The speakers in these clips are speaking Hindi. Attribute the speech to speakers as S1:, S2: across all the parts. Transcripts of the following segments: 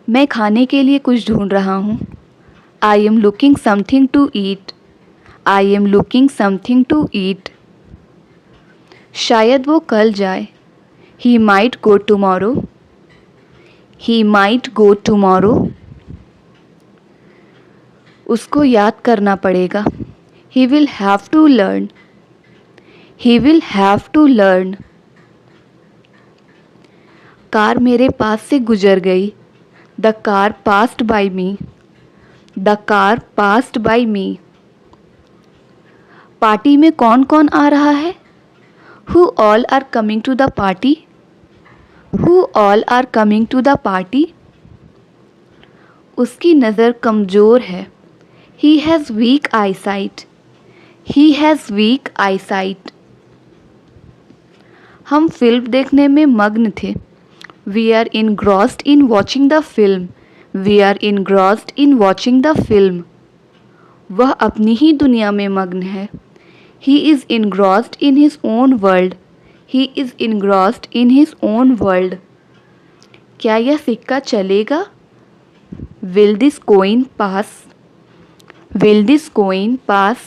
S1: मैं खाने के लिए कुछ ढूंढ रहा हूँ। I am looking something to eat. I am looking something to eat. शायद वो कल जाए। He might go tomorrow. He might go tomorrow. उसको याद करना पड़ेगा। He will have to learn. He will have to learn. Car मेरे पास से गुजर गई। The car passed by me. The car passed by me. Party में कौन कौन आ रहा है? Who all are coming to the party? Who all are coming to the party? उसकी नज़र कमज़ोर है। He has weak eye sight. He has weak eye sight. हम फिल्म देखने में मग्न थे। We are engrossed in watching the film. We are engrossed in watching the film. वह अपनी ही दुनिया में मग्न है। He is engrossed in his own world. He is engrossed in his own world. क्या यह सिक्का चलेगा? Will this coin pass? Will this coin pass?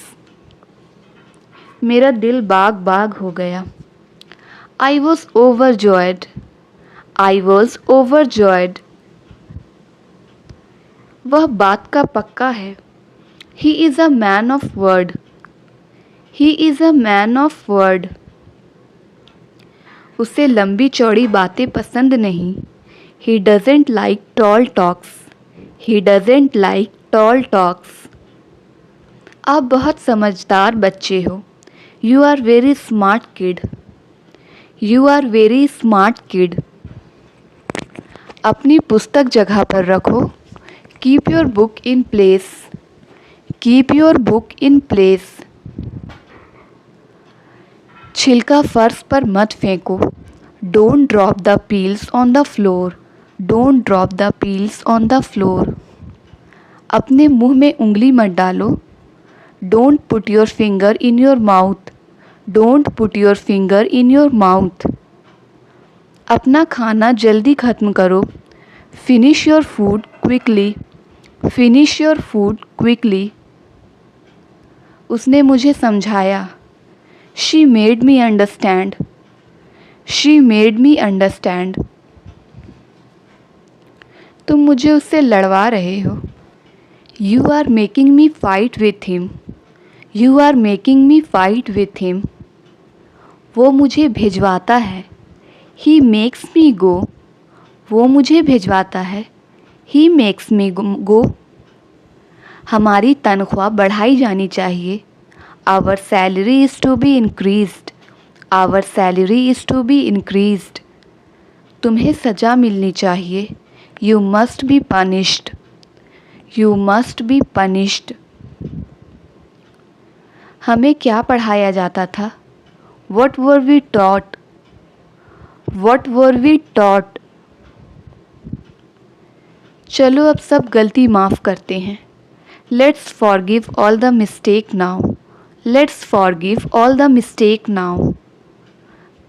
S1: मेरा दिल बाग बाग हो गया। I was overjoyed. I was overjoyed. वह बात का पक्का है। He is a man of word. He is a man of word. उसे लंबी चौड़ी बातें पसंद नहीं। He doesn't like tall talks. He doesn't like tall talks. आप बहुत समझदार बच्चे हो। You are very smart kid. You are very smart kid. अपनी पुस्तक जगह पर रखो। Keep your book in place. Keep your book in place. छिलका फर्श पर मत फेंको। Don't drop the peels on the floor. Don't drop the peels on the floor. अपने मुंह में उंगली मत डालो। Don't put your finger in your mouth. Don't put your finger in your mouth. अपना खाना जल्दी ख़त्म करो। Finish your food quickly. Finish your food quickly. उसने मुझे समझाया। She made me understand. She made me understand. तुम मुझे उससे लड़वा रहे हो। You are making me fight with him. You are making me fight with him. वो मुझे भिजवाता है। He makes me go. वो मुझे भिजवाता है। He makes me go. हमारी तनख्वाह बढ़ाई जानी चाहिए। Our salary is to be increased. Our salary is to be increased. तुम्हें सज़ा मिलनी चाहिए। You must be punished. You must be punished. हमें क्या पढ़ाया जाता था? What were we taught? What were we taught? चलो अब सब गलती माफ़ करते हैं। Let's forgive all the mistake now. Let's forgive all the mistake now.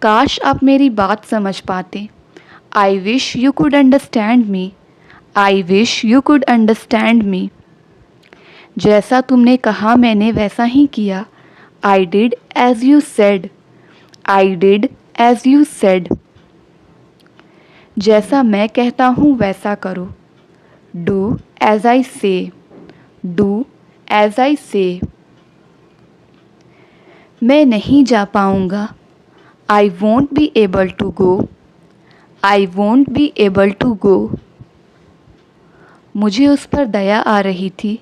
S1: काश आप मेरी बात समझ पाते। I wish you could understand me. I wish you could understand me. जैसा तुमने कहा मैंने वैसा ही किया। I did as you said. I did as you said. जैसा मैं कहता हूँ वैसा करो। Do as I say. Do as I say. मैं नहीं जा पाऊँगा। I won't be able to go. I won't be able to go. मुझे उस पर दया आ रही थी।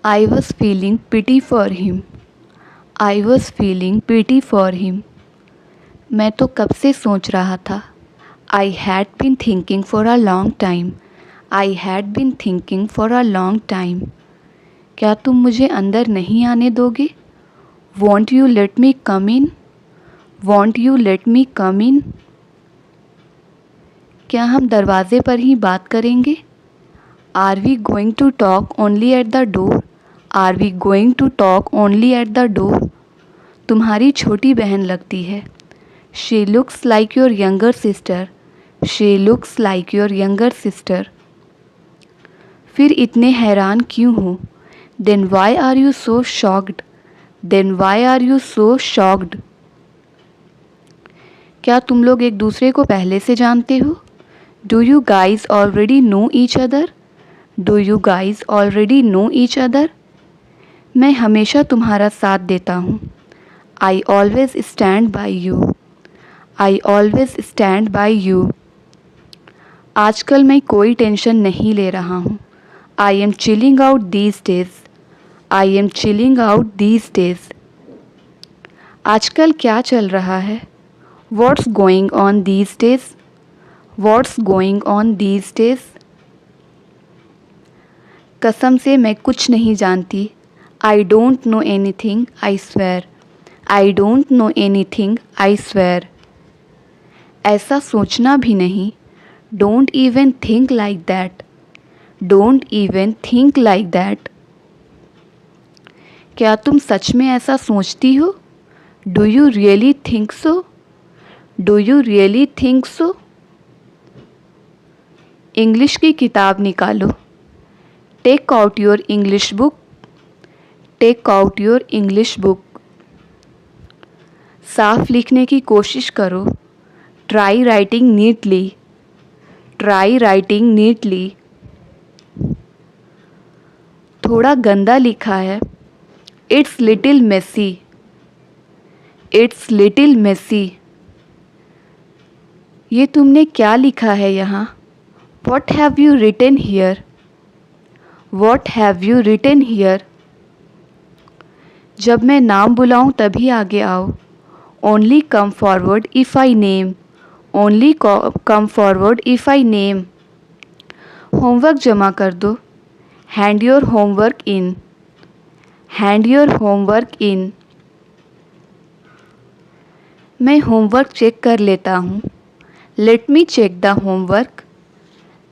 S1: I was feeling pity for him. I was feeling pity for him. मैं तो कब से सोच रहा था। I had been thinking for a long time. I had been thinking for a long time. क्या तुम मुझे अंदर नहीं आने दोगे? Won't you let me come in? Won't you let me come in? क्या हम दरवाजे पर ही बात करेंगे? Are we going to talk only at the door? Are we going to talk only at the door? तुम्हारी छोटी बहन लगती है। She looks like your younger sister. She looks like your younger sister. फिर इतने हैरान क्यों हो? Then why are you so shocked? Then why are you so shocked? क्या तुम लोग एक दूसरे को पहले से जानते हो? Do you guys already know each other? Do you guys already know each other? मैं हमेशा तुम्हारा साथ देता हूँ। I always stand by you. I always stand by you. आजकल मैं कोई टेंशन नहीं ले रहा हूँ। I M chilling out these days. I am chilling out these days. आजकल क्या चल रहा है? What's going on these days? What's going on these days? कसम से मैं कुछ नहीं जानती। I don't know anything, I swear. I don't know anything, I swear. ऐसा सोचना भी नहीं। Don't even think like that. Don't even think like that. क्या तुम सच में ऐसा सोचती हो? Do you really think so? Do you really think so? English की किताब निकालो। Take out your English book. Take out your English book. साफ लिखने की कोशिश करो। Try writing neatly. Try writing neatly. थोड़ा गंदा लिखा है। It's little messy. It's little messy. ये तुमने क्या लिखा है यहाँ? What have you written here? What have you written here? जब मैं नाम बुलाऊं तभी आगे आओ। Only come forward if I name. Only come forward if I name. Homework जमा कर दो। Hand your homework in. Hand your homework in. मैं होमवर्क चेक कर लेता हूँ। Let me check the homework.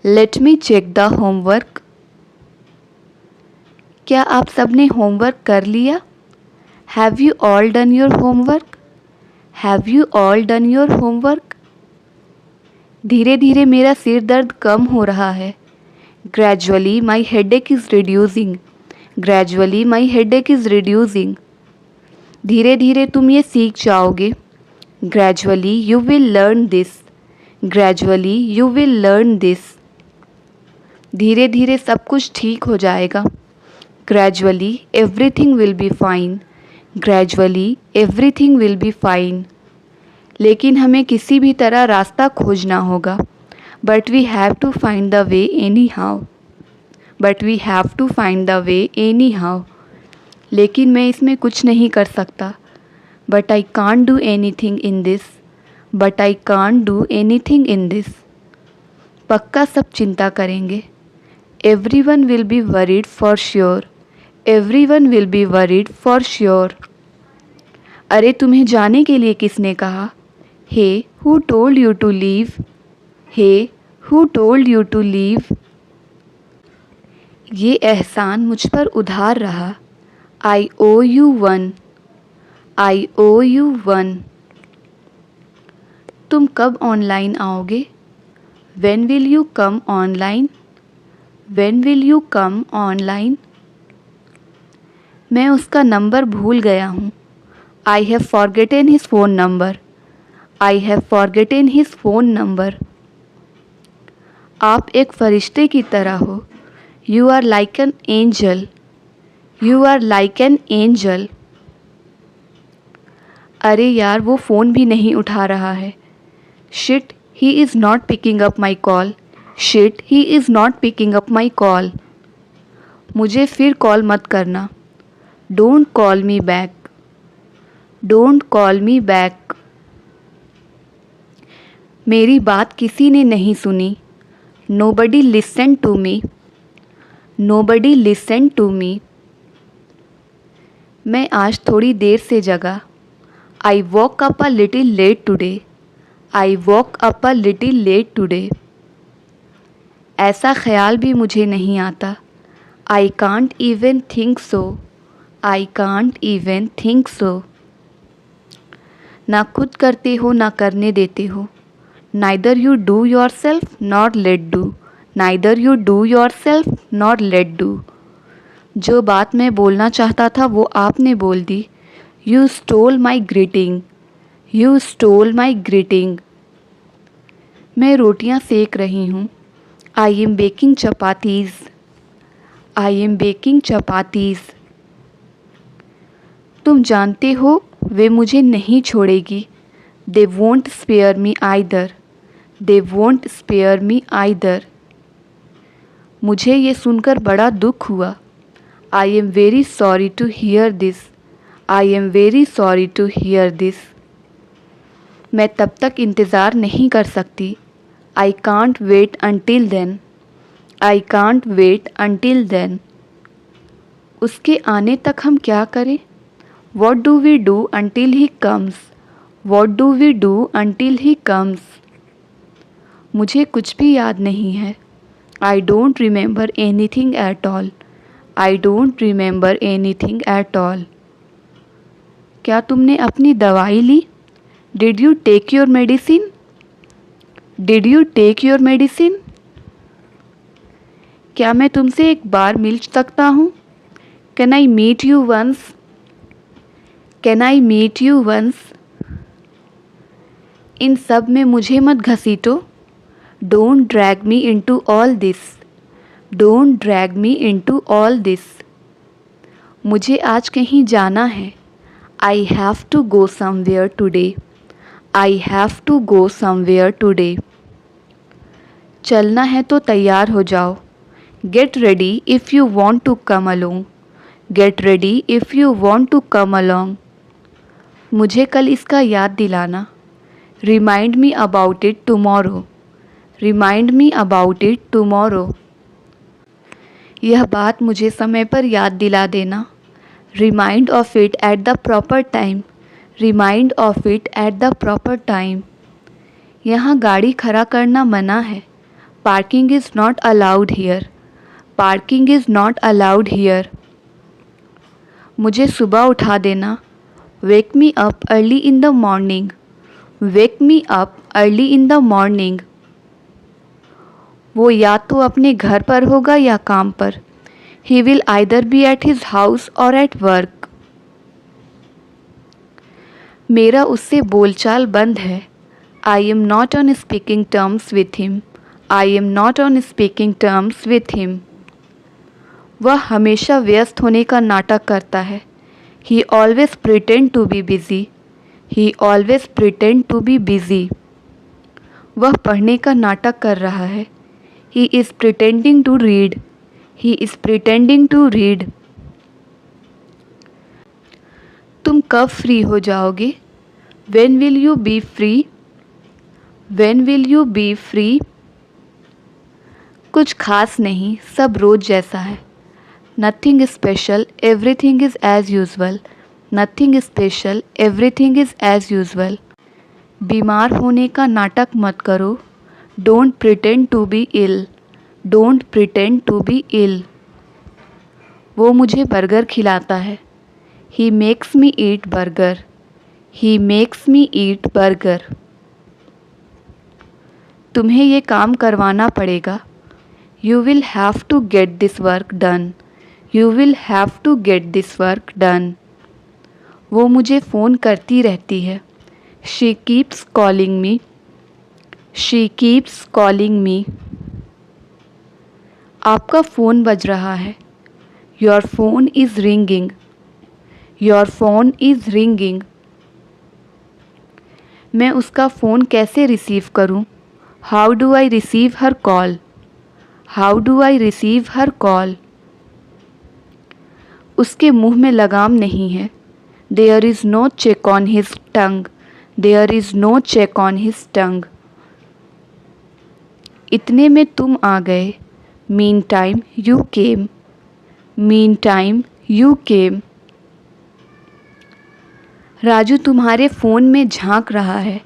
S1: Let me check the homework. क्या आप सबने होमवर्क कर लिया? Have you all done your homework? Have you all done your homework? धीरे धीरे मेरा सिर दर्द कम हो रहा है। Gradually my headache is reducing. Gradually my headache is reducing. धीरे धीरे तुम ये सीख जाओगे। Gradually you will learn this. Gradually you will learn this. धीरे धीरे सब कुछ ठीक हो जाएगा। Gradually everything will be fine. Gradually everything will be fine. लेकिन हमें किसी भी तरह रास्ता खोजना होगा। But we have to find the way anyhow. But we have to find the way anyhow. लेकिन मैं इसमें कुछ नहीं कर सकता। But I can't do anything in this. But I can't do anything in this. पक्का सब चिंता करेंगे। Everyone will be worried for sure. Everyone will be worried for sure. अरे तुम्हें जाने के लिए किसने कहा? Hey, who told you to leave? Hey, who told you to leave? ये एहसान मुझ पर उधार रहा। I owe you one. I owe you one. तुम कब ऑनलाइन आओगे? When will you come online? When will you come online? मैं उसका नंबर भूल गया हूँ। I have forgotten his phone number. I have forgotten his phone number. आप एक फरिश्ते की तरह हो। You are like an angel. You are like an angel. अरे यार वो फ़ोन भी नहीं उठा रहा है। Shit, he is not picking up my call. Shit, he is not picking up my call. मुझे फिर कॉल मत करना। Don't call me back. Don't call me back. मेरी बात किसी ने नहीं सुनी। Nobody listened to me. Nobody listened to me. मैं आज थोड़ी देर से जगा। I woke up a little late today. I woke up a little late today. ऐसा ख्याल भी मुझे नहीं आता। I can't even think so. I can't even think so. ना खुद करते हो ना करने देते हो। Neither you do yourself nor let do. Neither you do yourself nor let do. जो बात मैं बोलना चाहता था वो आपने बोल दी. You stole my greeting. You stole my greeting. मैं रोटियां सेक रही हूँ. I am baking chapatis. I am baking chapatis. तुम जानते हो वे मुझे नहीं छोड़ेगी. They won't spare me either. They won't spare me either. मुझे ये सुनकर बड़ा दुख हुआ. I am very sorry to hear this. I am very sorry to hear this. मैं तब तक इंतज़ार नहीं कर सकती. I can't wait until then. I can't wait until then. उसके आने तक हम क्या करें? What do we do until he comes? What do we do until he comes? मुझे कुछ भी याद नहीं है. I don't remember anything at all. I don't remember anything at all. क्या तुमने अपनी दवाई ली? Did you take your medicine? Did you take your medicine? क्या मैं तुमसे एक बार मिल सकता हूँ? Can I meet you once? Can I meet you once? इन सब में मुझे मत घसीटो. Don't drag me into all this. Don't drag me into all this. मुझे आज कहीं जाना है. I have to go somewhere today. I have to go somewhere today. चलना है तो तैयार हो जाओ. Get ready if you want to come along. Get ready if you want to come along. मुझे कल इसका याद दिलाना. Remind me about it tomorrow. Remind me about it tomorrow. यह बात मुझे समय पर याद दिला देना. Remind of it at the proper time. Remind of it at the proper time. यहाँ गाड़ी खड़ा करना मना है. Parking is not allowed here. Parking is not allowed here. मुझे सुबह उठा देना. Wake me up early in the morning. Wake me up early in the morning. वो या तो अपने घर पर होगा या काम पर. He will either be at his house or at work. मेरा उससे बोलचाल बंद है. I am not on speaking terms with him. I am not on speaking terms with him. वह हमेशा व्यस्त होने का नाटक करता है. He always pretend to be busy. He always pretend to be busy. वह पढ़ने का नाटक कर रहा है. He is pretending to read. He is pretending to read. तुम कब फ्री हो जाओगे? When will you be free? When will you be free? कुछ खास नहीं, सब रोज जैसा है. Nothing special, everything is as usual. Nothing special, everything is as usual. बीमार होने का नाटक मत करो. Don't pretend to be ill. Don't pretend to be ill. वो मुझे बर्गर खिलाता है. He makes me eat burger. He makes me eat burger. तुम्हें ये काम करवाना पड़ेगा. You will have to get this work done. You will have to get this work done. वो मुझे फ़ोन करती रहती है. She keeps calling me. She keeps calling me. आपका फ़ोन बज रहा है. Your phone is ringing. Your phone is ringing. मैं उसका फ़ोन कैसे रिसीव करूं? How do I receive her call? How do I receive her call? उसके मुंह में लगाम नहीं है. There is no check on his tongue. There is no check on his tongue. इतने में तुम आ गए. Meantime you came. Meantime you came. Raju तुम्हारे फ़ोन में झांक रहा है.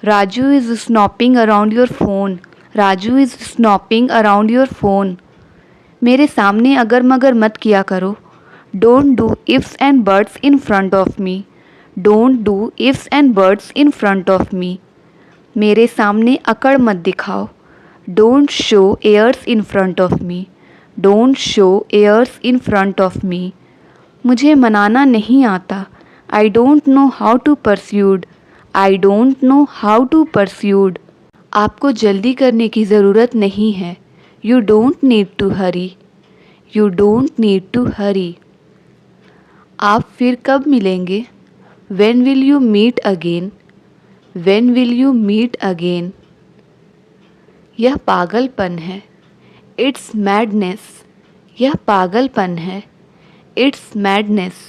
S1: Raju is snooping around your phone. Raju is snooping around your phone. मेरे सामने अगर मगर मत किया करो. Don't do ifs and buts in front of me. Don't do ifs and buts in front of me. मेरे सामने अकड़ मत दिखाओ। Don't show airs in front of me. Don't show airs in front of me. मुझे मनाना नहीं आता। I don't know how to persuade. I don't know how to persuade. आपको जल्दी करने की ज़रूरत नहीं है। You don't need to hurry. You don't need to hurry. आप फिर कब मिलेंगे? When will you meet again? When will you meet again? यह पागलपन है। It's madness. यह पागलपन है। It's madness.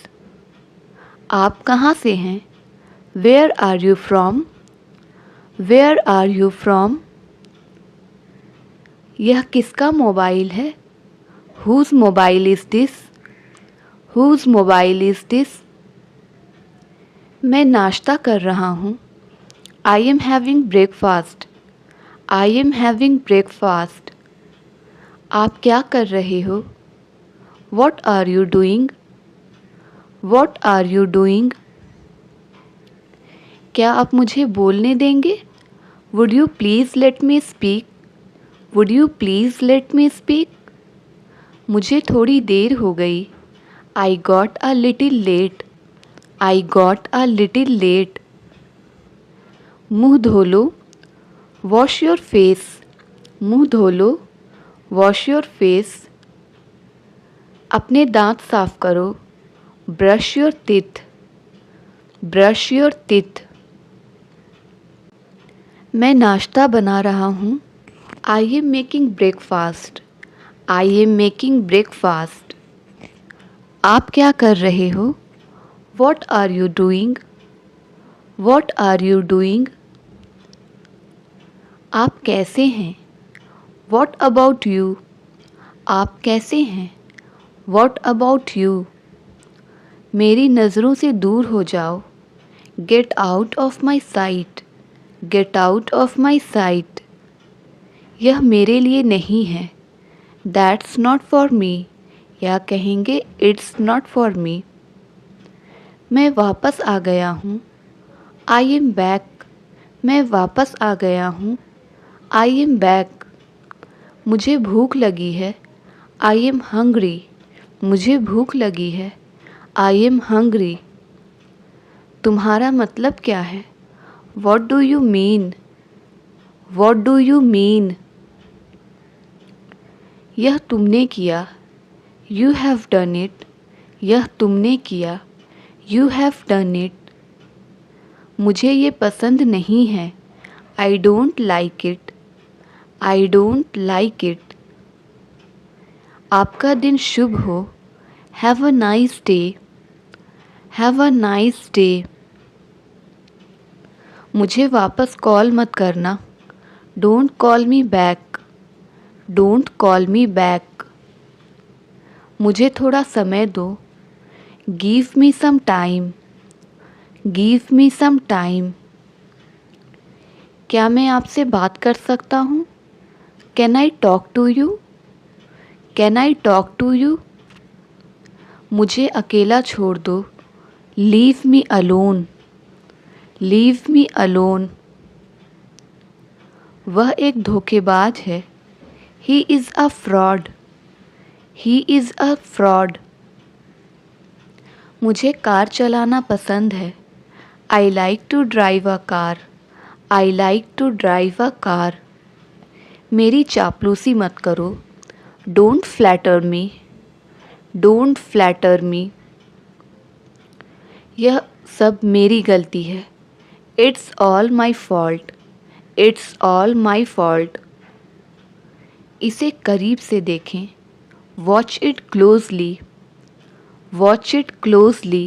S1: आप कहाँ से हैं? Where are you from? Where are you from? यह किसका मोबाइल है? Whose mobile is this? Whose mobile is this? मैं नाश्ता कर रहा हूँ। I am having breakfast. I am having breakfast. आप क्या कर रहे हो? What are you doing? What are you doing? क्या आप मुझे बोलने देंगे? Would you please let me speak? Would you please let me speak? मुझे थोड़ी देर हो गई। I got a little late. I got a little late. मुँह धो लो। Wash your face. मुँह धो लो। Wash your face. अपने दांत साफ करो। Brush your teeth. Brush your teeth. मैं नाश्ता बना रहा हूँ। I am making breakfast. I am making breakfast. आप क्या कर रहे हो? What are you doing? What are you doing? आप कैसे हैं? What about you? आप कैसे हैं? What about you? मेरी नज़रों से दूर हो जाओ। Get out of my sight. Get out of my sight. यह मेरे लिए नहीं है। That's not for me. या कहेंगे It's not for me. मैं वापस आ गया हूँ। I am back. मैं वापस आ गया हूँ। I am back. मुझे भूख लगी है। I am hungry. मुझे भूख लगी है। I am hungry. तुम्हारा मतलब क्या है? What do you mean? What do you mean? यह तुमने किया। You have done it. यह तुमने किया। You have done it. मुझे ये पसंद नहीं है। I don't like it. I don't like it. आपका दिन शुभ हो। Have a nice day. Have a nice day. मुझे वापस कॉल मत करना। Don't call me back. Don't call me back. मुझे थोड़ा समय दो। Give me some time. Give me some time. क्या मैं आपसे बात कर सकता हूँ? Can I talk to you? Can I talk to you? मुझे अकेला छोड़ दो। Leave me alone. Leave me alone. वह एक धोखेबाज है। He is a fraud. He is a fraud. मुझे कार चलाना पसंद है। I like to drive a car. I like to drive a car. मेरी चापलूसी मत करो। Don't flatter me. Don't flatter me. यह सब मेरी गलती है। It's all my fault. It's all my fault. इसे करीब से देखें। Watch it closely. Watch it closely.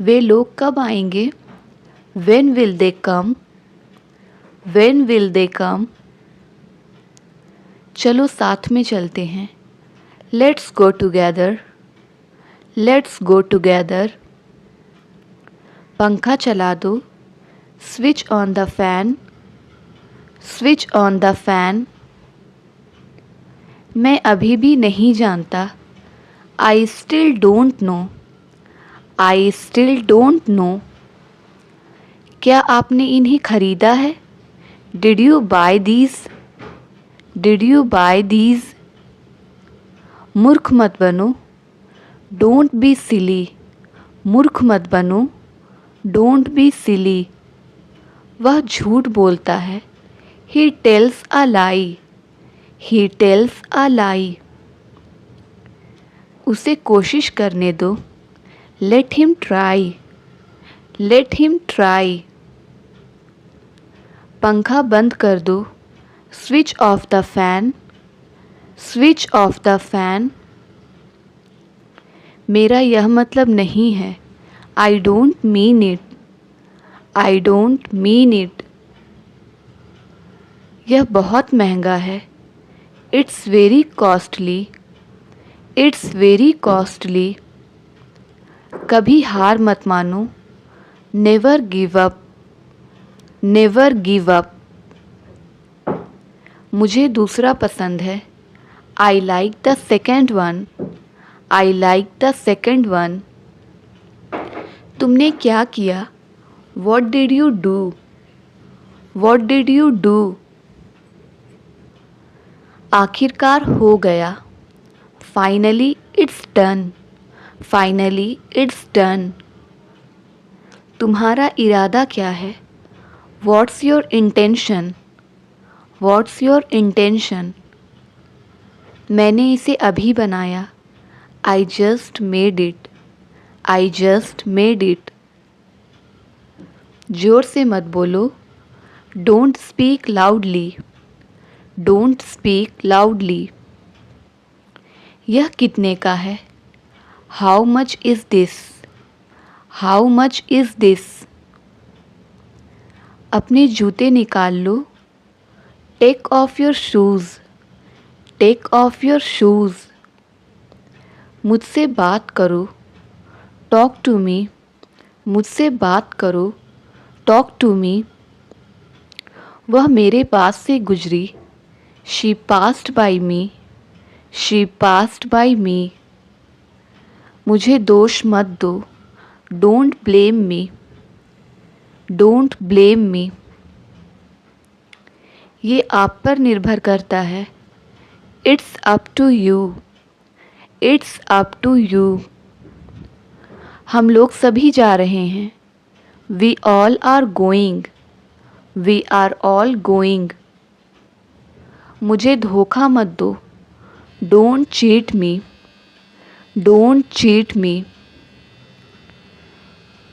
S1: वे लोग कब आएंगे? When will they come? When will they come? चलो साथ में चलते हैं। Let's go together. Let's go together. पंखा चला दो। Switch on the fan. Switch on the fan. मैं अभी भी नहीं जानता। I still don't know. I still don't know. क्या आपने इन्हें खरीदा है? Did you buy these? Did you buy these? मूर्ख मत बनो। Don't be silly. मूर्ख मत बनो। Don't be silly. वह झूठ बोलता है। He tells a lie. He tells a lie. उसे कोशिश करने दो। Let him try. Let him try. पंखा बंद कर दो। Switch off the fan. Switch off the fan. मेरा यह मतलब नहीं है। I don't mean it. I don't mean it. यह बहुत महंगा है। It's very costly. It's very costly. कभी हार मत मानो। Never give up. Never give up. मुझे दूसरा पसंद है। I like the second one. I like the second one. तुमने क्या किया? What did you do? What did you do? आखिरकार हो गया। Finally it's done. Finally it's done. तुम्हारा इरादा क्या है? What's your intention? What's your intention? मैंने इसे अभी बनाया। I just made it. I just made it. जोर से मत बोलो। Don't speak loudly. Don't speak loudly. यह कितने का है? How much is this? How much is this? अपने जूते निकाल लो। Take off your shoes. Take off your shoes. मुझसे बात करो। Talk to me. मुझसे बात करो। Talk to me. वह मेरे पास से गुजरी। She passed by me. She passed by me. मुझे दोष मत दो। Don't blame me. Don't blame me. ये आप पर निर्भर करता है। It's up to you. It's up to you. हम लोग सभी जा रहे हैं। We all are going. We are all going. मुझे धोखा मत दो। Don't cheat me. Don't cheat me.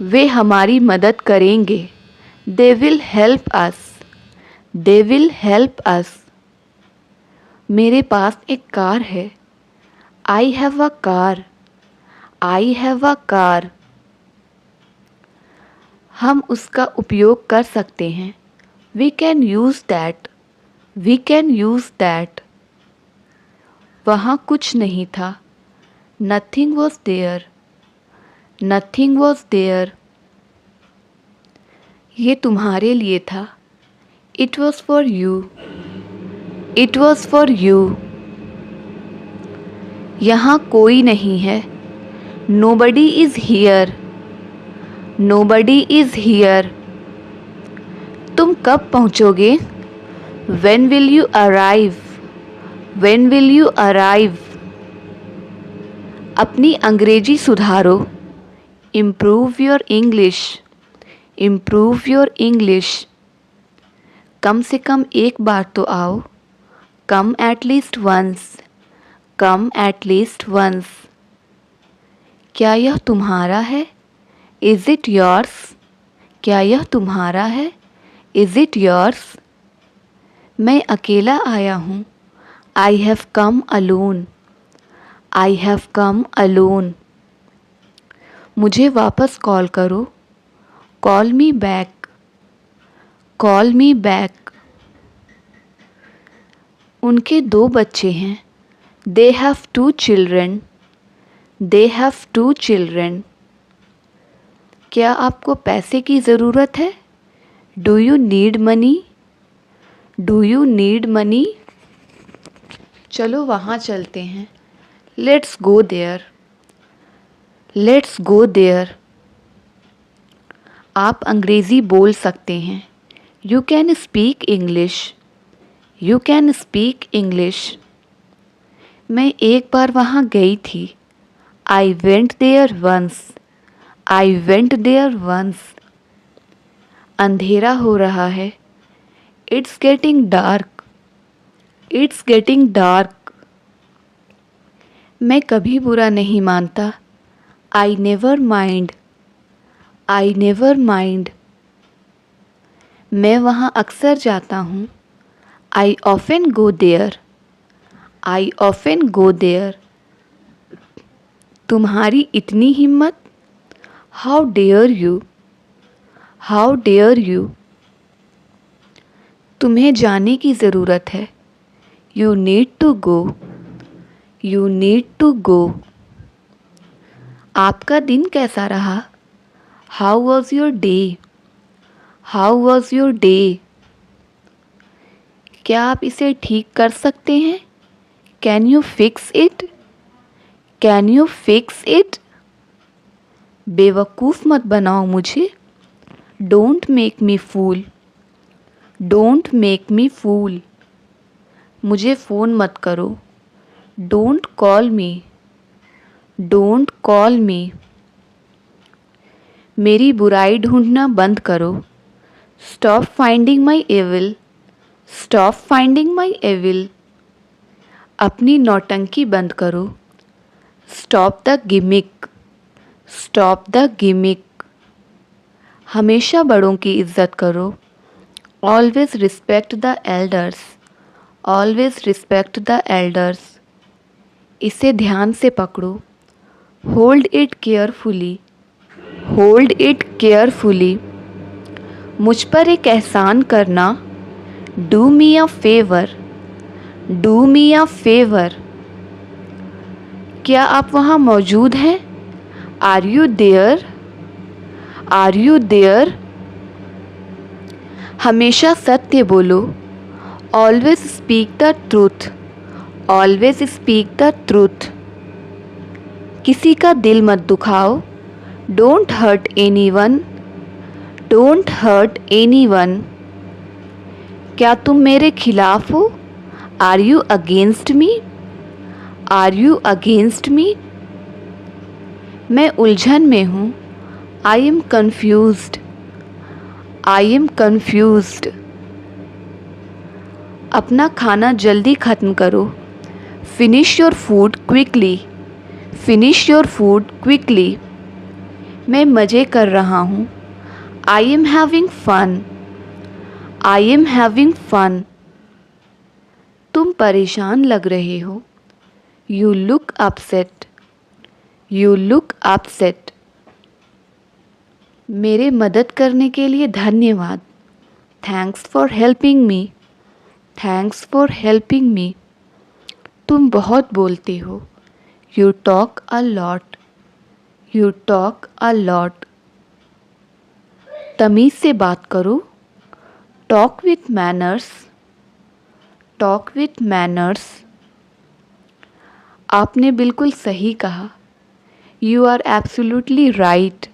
S1: वे हमारी मदद करेंगे। They will help us. They will help us. मेरे पास एक कार है। I have a car. I have a car. हम उसका उपयोग कर सकते हैं। We can use that. We can use that. वहाँ कुछ नहीं था। Nothing was there. Nothing was there. ये तुम्हारे लिए था। It was for you. It was for you. यहाँ कोई नहीं है। Nobody is here. Nobody is here. तुम कब पहुँचोगे? When will you arrive? When will you arrive? अपनी अंग्रेजी सुधारो। Improve your English. Improve your English. कम से कम एक बार तो आओ। Come at least once. Come at least once. क्या यह तुम्हारा है? Is it yours? क्या यह तुम्हारा है? Is it yours? मैं अकेला आया हूँ। I have come alone. I have come alone. मुझे वापस कॉल करो। Call me back. Call me back. उनके 2 बच्चे हैं। They have 2 children. They have 2 children. क्या आपको पैसे की ज़रूरत है? Do you need money? Do you need money? चलो वहाँ चलते हैं। Let's go there. Let's go there. आप अंग्रेज़ी बोल सकते हैं। You can speak English. You can speak English. मैं एक बार वहाँ गई थी। I went there once. I went there once. अंधेरा हो रहा है। It's getting dark. It's getting dark. मैं कभी बुरा नहीं मानता। I never mind. I never mind. मैं वहाँ अक्सर जाता हूँ। I often go there. I often go there. तुम्हारी इतनी हिम्मत। How dare you. How dare you. तुम्हें जाने की ज़रूरत है। You need to go. You need to go. आपका दिन कैसा रहा। How was your day. How was your day. क्या आप इसे ठीक कर सकते हैं। Can you fix it. Can you fix it. बेवकूफ़ मत बनाओ मुझे। Don't make me fool. Don't make me fool. मुझे फ़ोन मत करो। Don't call me. Don't call me. मेरी बुराई ढूंढना बंद करो। Stop finding my evil. Stop finding my evil. अपनी नौटंकी बंद करो। Stop the gimmick. Stop the gimmick. हमेशा बड़ों की इज्जत करो। Always respect the elders. Always respect the elders. इसे ध्यान से पकड़ो। Hold it carefully. Hold it carefully. मुझ पर एक एहसान करना। Do me a favour. Do me a favour. क्या आप वहाँ मौजूद हैं। Are you there. Are you there. हमेशा सत्य बोलो। Always speak the truth. Always speak the truth. किसी का दिल मत दुखाओ। Don't hurt anyone. Don't hurt anyone. क्या तुम मेरे खिलाफ हो। Are you against me. Are you against me. मैं उलझन में हूँ। I am confused. I am confused. अपना खाना जल्दी ख़त्म करो। Finish your food quickly. Finish your food quickly. मैं मज़े कर रहा हूँ। I am having fun. I am having fun. तुम परेशान लग रहे हो। You look upset. You look upset. मेरे मदद करने के लिए धन्यवाद। Thanks for helping me. Thanks for helping me. तुम बहुत बोलते हो। You talk a lot. You talk a lot. तमीज़ से बात करो। Talk with manners. Talk with manners. आपने बिल्कुल सही कहा। You are absolutely right.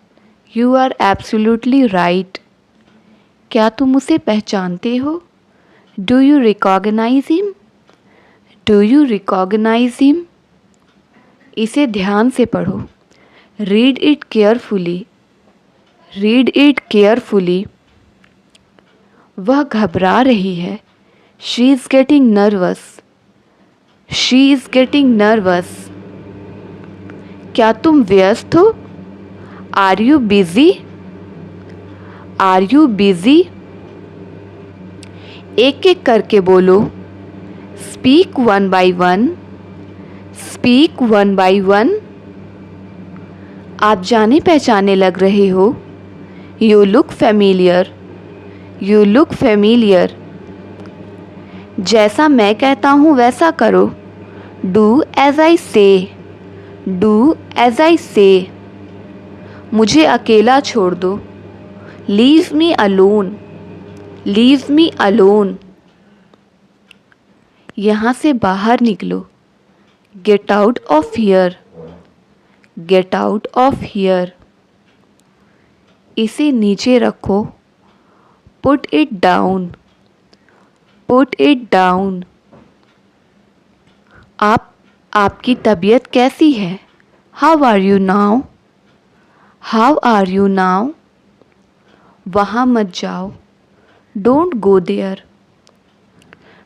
S1: You are absolutely right. क्या तुम उसे पहचानते हो। Do you recognise him. Do you recognise him. इसे ध्यान से पढ़ो। Read it carefully. Read it carefully. वह घबरा रही है। She is getting nervous. She is getting nervous. क्या तुम व्यस्त हो। Are you busy. Are you busy. एक एक करके बोलो। Speak one by one. Speak one by one. आप जाने पहचाने लग रहे हो। You look familiar. You look familiar. जैसा मैं कहता हूँ वैसा करो। डू एज आई से। डू एज आई से। मुझे अकेला छोड़ दो। Leave me alone. Leave me alone. यहाँ से बाहर निकलो। Get out of here. Get out of here. इसे नीचे रखो। Put it down, put it down. आपकी तबीयत कैसी है? How are you now? How are you now? वहाँ मत जाओ। Don't go there,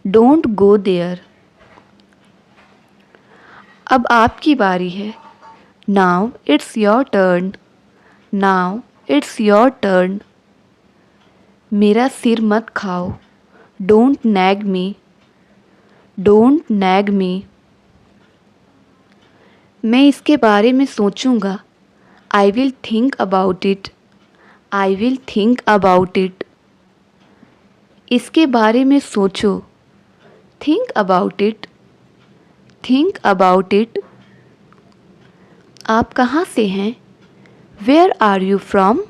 S1: don't go there. अब आपकी बारी है। Now it's your turn, now it's your turn. मेरा सिर मत खाओ। Don't nag me, don't nag me. मैं इसके बारे में सोचूंगा। I will think about it, I will think about it. इसके बारे में सोचो। Think about it, think about it. आप कहाँ से हैं? Where are you from?